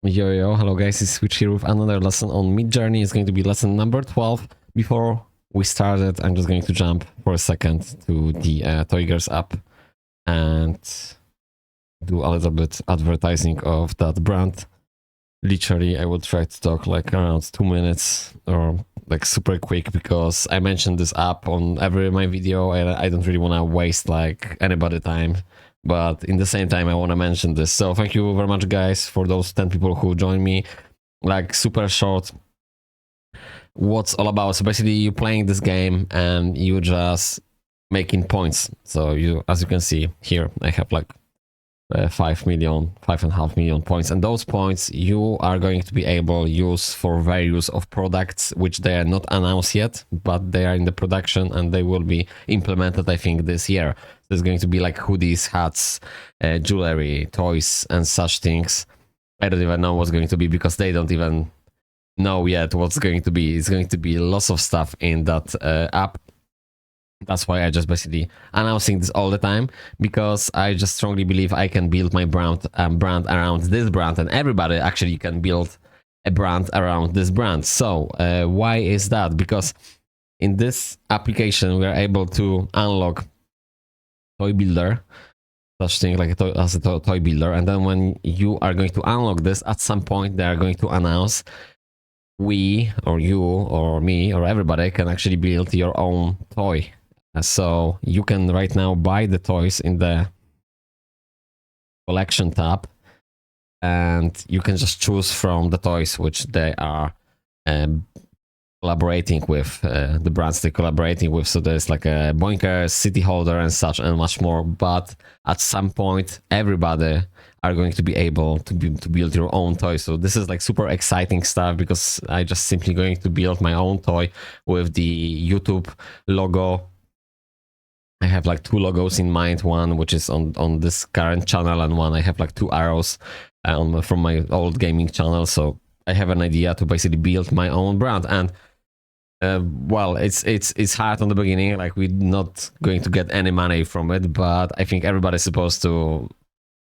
Yo, hello guys, it's Switch here with another lesson on Midjourney. It's going to be lesson number 12. Before we start it, I'm just going to jump for a second to the TOYGERS app and do a little bit advertising of that brand. Literally, I will try to talk like around 2 minutes or like super quick because I mentioned this app on every my video and I don't really want to waste like anybody time. But in the same time, I want to mention this. So thank you very much, guys, for those 10 people who joined me. Like super short. What's all about? So basically, you playing this game and you just making points. So you, as you can see here, I have like 5.5 million points, and those points you are going to be able to use for various of products which they are not announced yet, but they are in the production and they will be implemented, I think, this year. There's going to be like hoodies, hats, jewelry, toys, and such things. I don't even know what's going to be because they don't even know yet what's going to be. It's going to be lots of stuff in that app. That's why I just basically announcing this all the time, because I just strongly believe I can build my brand around this brand, and everybody actually can build a brand around this brand. So why is that? Because in this application we are able to unlock toy builder, such thing like a toy builder, and then when you are going to unlock this, at some point they are going to announce we or you or me or everybody can actually build your own toy. So you can right now buy the toys in the collection tab, and you can just choose from the toys which they are collaborating with, the brands they're collaborating with. So there's like a BOINKERS, City Holder, and such, and much more. But at some point, everybody are going to be able to build your own toy. So this is like super exciting stuff, because I just simply going to build my own toy with the YouTube logo. I have like 2 logos in mind, one which is on this current channel, and one I have like 2 arrows from my old gaming channel. So I have an idea to basically build my own brand, and well, it's hard on the beginning, like we're not going to get any money from it, but I think everybody's supposed to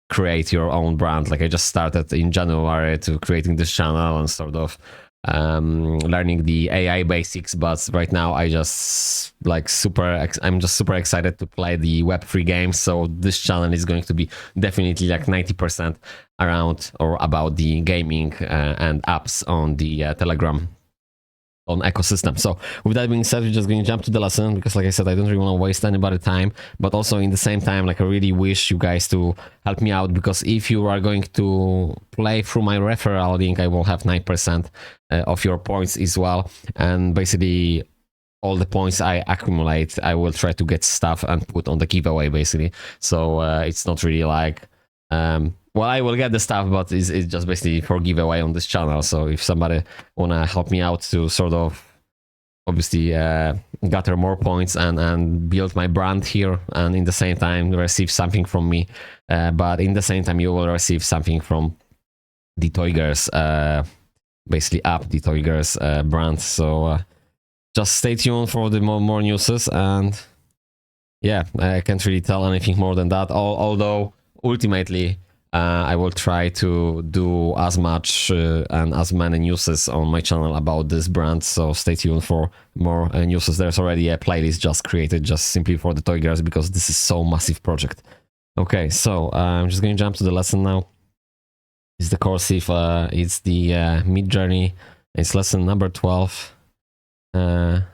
create your own brand. Like I just started in January to creating this channel and sort of learning the AI basics, but right now I'm just super excited to play the Web3 games. So this channel is going to be definitely like 90% around or about the gaming and apps on the Telegram on ecosystem. So with that being said, we're just going to jump to the lesson, because like I said, I don't really want to waste anybody's time, but also in the same time, like I really wish you guys to help me out, because if you are going to play through my referral link, I will have 9% of your points as well. And basically all the points I accumulate, I will try to get stuff and put on the giveaway basically. So it's not really like well, I will get the stuff, but it's just basically for giveaway on this channel. So if somebody wanna help me out to sort of obviously gather more points and build my brand here, and in the same time receive something from me, but in the same time you will receive something from the TOYGERS basically app, the TOYGERS brand. So just stay tuned for the more newses, and yeah, I can't really tell anything more than that, although ultimately I will try to do as much and as many newses on my channel about this brand, so stay tuned for more newses. There's already a playlist just created just simply for the TOYGERS, because this is so massive project. Okay, so I'm just going to jump to the lesson now. It's the Coursiv, it's the Midjourney, it's lesson number 12, and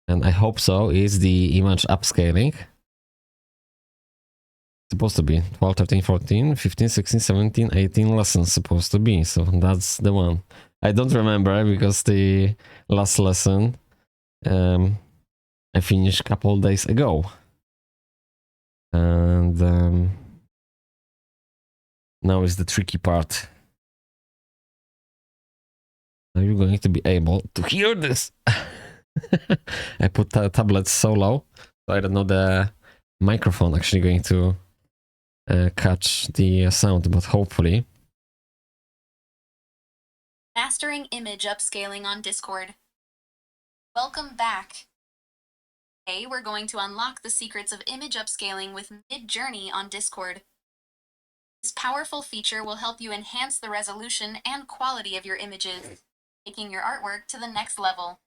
I hope so is the image upscaling. Supposed to be 12, 13, 14, 15, 16, 17, 18 lessons supposed to be, so that's the one. I don't remember, because the last lesson I finished a couple days ago, and now is the tricky part. Are you going to be able to hear this? I put the tablet so low, so I don't know the microphone actually going to catch the sound, but hopefully. Mastering image upscaling on Discord. Welcome back. Today we're going to unlock the secrets of image upscaling with Midjourney on Discord. This powerful feature will help you enhance the resolution and quality of your images, taking your artwork to the next level.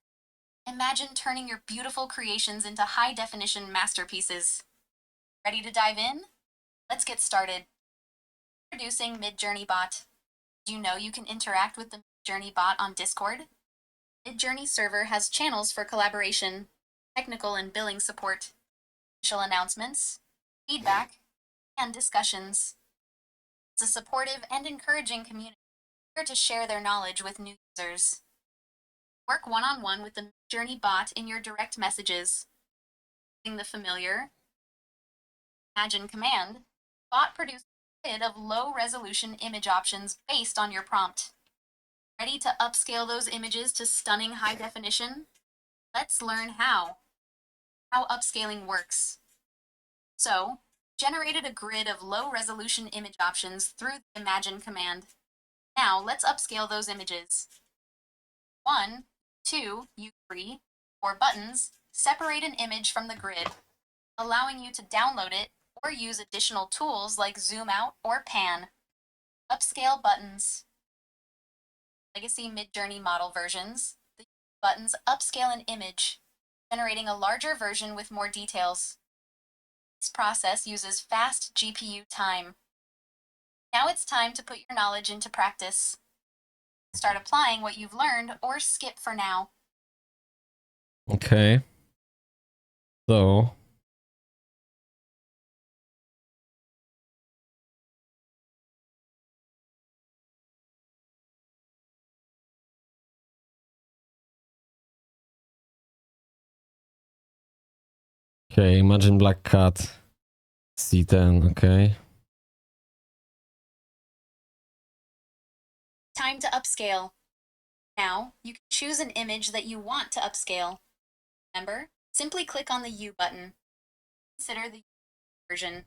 Imagine turning your beautiful creations into high-definition masterpieces. Ready to dive in? Let's get started. Introducing Midjourney Bot. Did you know you can interact with the Midjourney Bot on Discord? Midjourney server has channels for collaboration, technical and billing support, official announcements, feedback, and discussions. It's a supportive and encouraging community here to share their knowledge with new users. Work one-on-one with the Midjourney Bot in your direct messages. Using the familiar Imagine command, bot produces a grid of low-resolution image options based on your prompt. Ready to upscale those images to stunning high definition? Let's learn how upscaling works. So, generated a grid of low-resolution image options through the Imagine command. Now, let's upscale those images. 1, 2, U3, 4 buttons separate an image from the grid, allowing you to download it or use additional tools like zoom out or pan. Upscale buttons. Legacy Midjourney model versions. The buttons upscale an image, generating a larger version with more details. This process uses fast GPU time. Now it's time to put your knowledge into practice. Start applying what you've learned or skip for now. Okay. So okay, imagine black cat C10, okay. Time to upscale. Now, you can choose an image that you want to upscale. Remember, simply click on the U button. Consider the U version.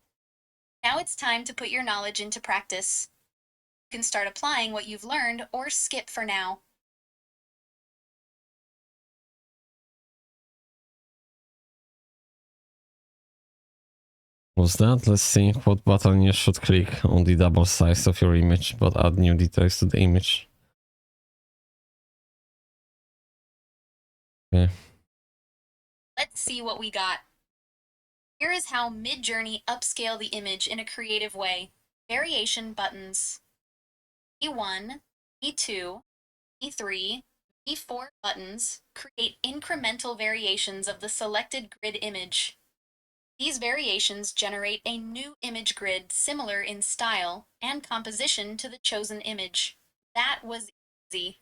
Now it's time to put your knowledge into practice. You can start applying what you've learned or skip for now. What's that? Let's see what button you should click on the double size of your image, but add new details to the image. Okay. Let's see what we got. Here is how Midjourney upscale the image in a creative way. Variation buttons. E1, E2, E3, E4 buttons create incremental variations of the selected grid image. These variations generate a new image grid similar in style and composition to the chosen image. That was easy.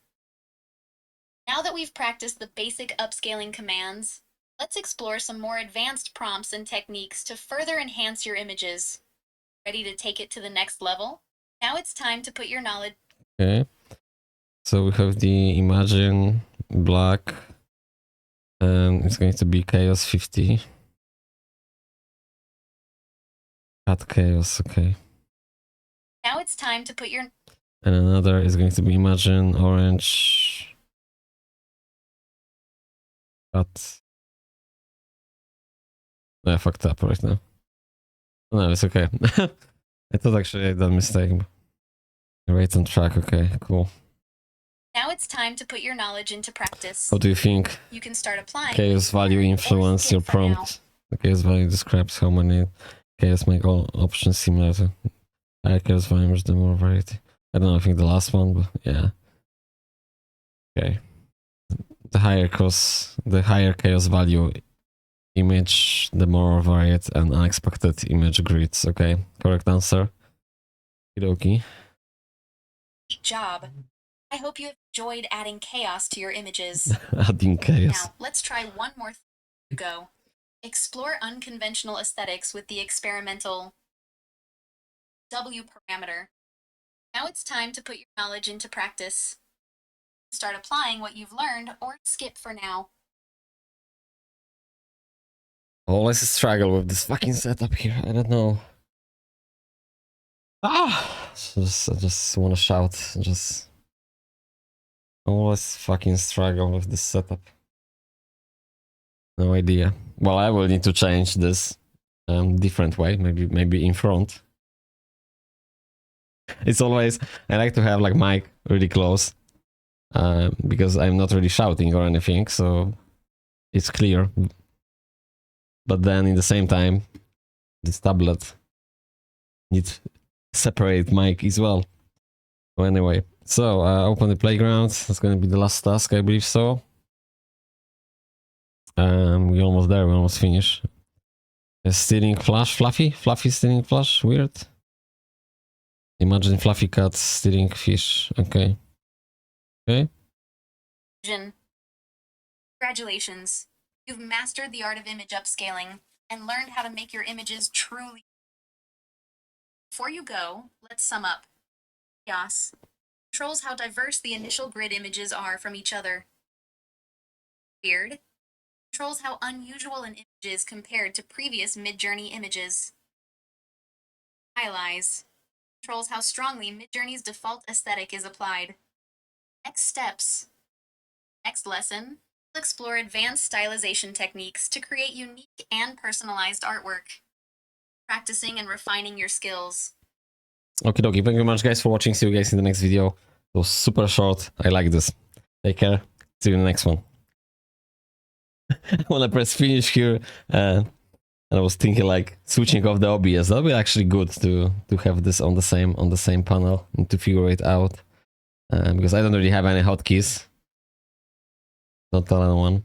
Now that we've practiced the basic upscaling commands, let's explore some more advanced prompts and techniques to further enhance your images. Ready to take it to the next level? Now it's time to put your knowledge. Okay. So we have the Imagine black, and it's going to be Chaos 50. Cat Chaos, okay. Now it's time to put your. And another is going to be Imagine orange. Cat. No, I fucked up right now. No, it's okay. I thought actually I done a mistake. Right on track, okay, cool. Now it's time to put your knowledge into practice. What do you think? You can start applying. Chaos value influence your prompt. The chaos value describes how many chaos make all options similar to higher chaos value, the more variety. I don't know, I think the last one, but yeah. Okay. The higher chaos value image, the more varied and unexpected image grids. Okay, correct answer. Okie Great job. I hope you have enjoyed adding chaos to your images. Adding chaos. Now, let's try one more thing to go. Explore unconventional aesthetics with the experimental W parameter. Now it's time to put your knowledge into practice. Start applying what you've learned or skip for now. Always struggle with this fucking setup here. I don't know. I just want to shout. Just always fucking struggle with this setup. No idea. Well, I will need to change this different way. Maybe in front. It's always, I like to have like mic really close because I'm not really shouting or anything, so it's clear. But then in the same time, this tablet needs separate mic as well. So anyway, so open the playground. That's going to be the last task, I believe so. We're almost there. We almost finished. A steering flash, fluffy steering flash. Weird. Imagine fluffy cat steering fish. Okay. Okay. Congratulations. You've mastered the art of image upscaling and learned how to make your images truly. Before you go, let's sum up. Chaos controls how diverse the initial grid images are from each other. Weird controls how unusual an image is compared to previous Midjourney images. Stylize controls how strongly Midjourney's default aesthetic is applied. Next steps. Next lesson, we'll explore advanced stylization techniques to create unique and personalized artwork. Practicing and refining your skills. Okay, thank you very much, guys, for watching. See you guys in the next video. It was super short. I like this. Take care. See you in the next one. When I press finish here, and I was thinking like switching off the OBS. That'll be actually good to have this on the same panel and to figure it out, because I don't really have any hotkeys. Not all in one.